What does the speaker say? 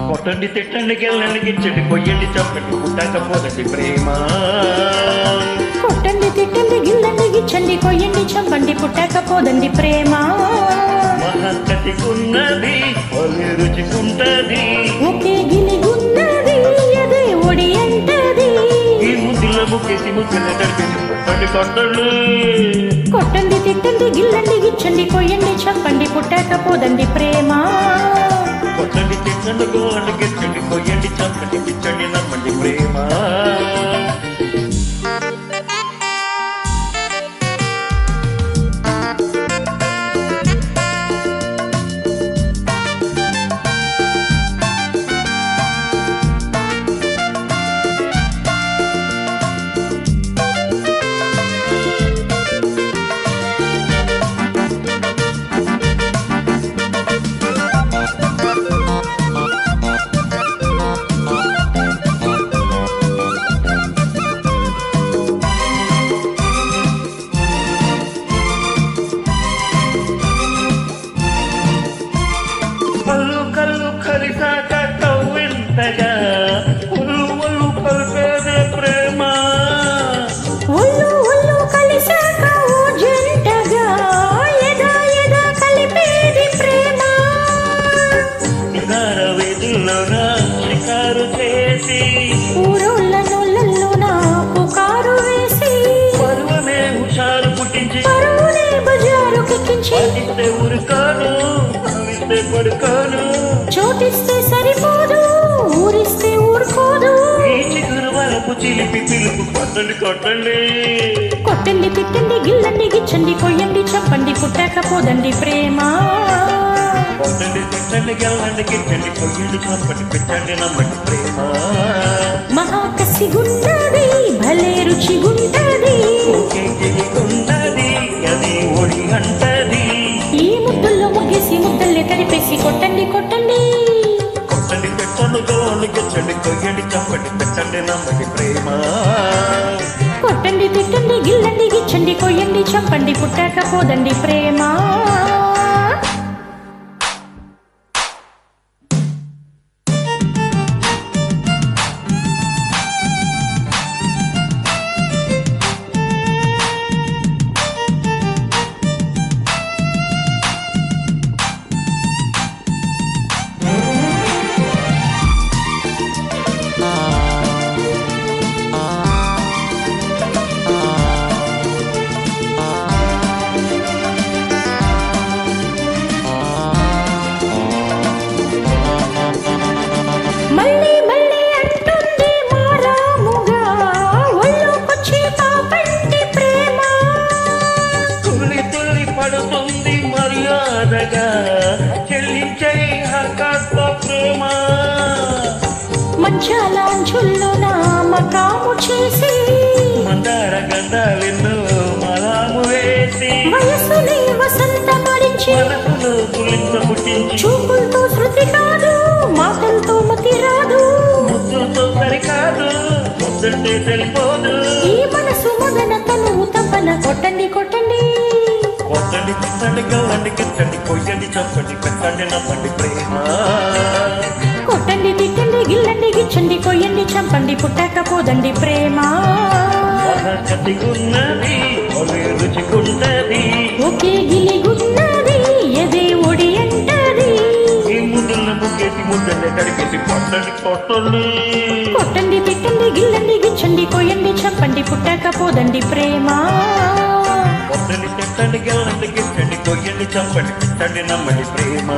కొట్టండి తిట్టండి గెల్లండి చెడిపోయండి చంపండి పుట్టకపోదండి ప్రేమ. కొట్టండి తిట్టండి గిల్లండి గిచ్చండి కొయ్యండి చంపండి పుట్టకపోదండి ప్రేమ. మహక్కతికున్నది ఒలి రుచికుంటది, ఒకే గిలిగున్నది అదే ఒడి అంటది. ఈ ముద్దుల ముక్కేసి ముద్దుల తడిపేసి కొట్టండి కొట్టండి. కొట్టండి తిట్టండి గిల్లండి గిచ్చండి కొయ్యండి చంపండి పుట్టకపోదండి ప్రేమ. కొట్టండి తిట్టండి గోండి గిచ్చండి కొయ్యండి చంపండి పిచ్చండి నమ్మండి ప్రేమ. కళ్ళు కళ్ళు కలిసాక కవ్వింతగా ఒళ్ళు ఒళ్ళు కలిపేదే ప్రేమ. ఒళ్ళు ఒళ్ళు కలిసాక ఓ జంటగా ఎదా ఎదా కలిపేది ప్రేమ. నిదార వేదుల్లోన షికారు చేసి ఊరోళ్ళ నోళ్ళల్లో నాకు కారు వేసి పరువమే హుషారు పుట్టించి పరువునే బజారు కెక్కించి పాటిస్తే ఊరుకాను భావిస్తే పడుకోను. చోటిస్తే సరిపోదు ఊరిస్తే ఊరుకోదు. ఈ చిగురు వరపు చిలిపి పిలుపు కొట్టండి కొట్టండి. కొట్టండి తిట్టండి గిల్లండి గిచ్చండి కొయ్యండి చంపండి పుట్టకపోదండి ప్రేమ. కొట్టండి తిట్టండి గెల్లండి గిట్టండి కొయ్యండి చంపండి పిచ్చండి నమ్మండి ప్రేమ. మహాకసిగున్నది భలే రుచిగుంటది, ఉన్నది అది ఒడి అంటది. ఈ ముద్దుల్లో ముగ్గేసి ముద్దల్ని తడిపేసి కొట్టండి కొట్టండి. కొట్టండి పెట్టండి గోళ్ళు గిచ్చండి కొయ్యండి చంపండి పిచ్చండి నమ్మండి ప్రేమ. కొట్టండి తిట్టండి గిల్లండి గిచ్చండి కొయ్యండి చంపండి పుట్టకపోదండి ప్రేమ. మళ్ళీ మళ్ళీ అంటుంది మారాముగా ఒళ్ళోకొచ్చి పాపండి ప్రేమ. తుల్లి తుల్లి పడుతుంది మర్యాదగా చెల్లించే హకాత్మ ప్రేమ. మంచాలాంచుల్లో నామకాము చేసి మందార గంధాలెన్నో మలాము వేసి వయసుని వసంతమరించి మనసులో పులింత పుట్టించి చూపులతో శృతి కాదు మాటలతో మతి రాదు. ముద్దులతో సరికాదు ముద్దంటే తెలిపోదు. ఈ మనసు మొదన తనువు తప్పన కొట్టండి కొట్టండి. కొట్టండి తిట్టండి గల్లండి గిట్టండి కొయ్యండి చంపండి పెట్టండి నమ్మండి ప్రేమ. కొట్టండి తిట్టండి గిల్లండి గిచ్చండి కొయ్యండి చంపండి పుట్టకపోదండి ప్రేమ. కతిగున్నది ఒలి రుచికుంటది, ఒకే గిలిగున్నది ఎదే ఒడి అంటది. ఈ ముద్దుల ముగ్గేసి ముద్దలే కడిగేసి కొట్టండి కొట్టండి. కొట్టండి తిట్టండి గిల్లండి గిచ్చండి కొయ్యండి చంపండి పుట్టకపోదండి ప్రేమ. కొట్టండి తిట్టండి గెల్లండి గిట్టండి కొయ్యండి చంపండి పెట్టండి నమ్మండి ప్రేమ.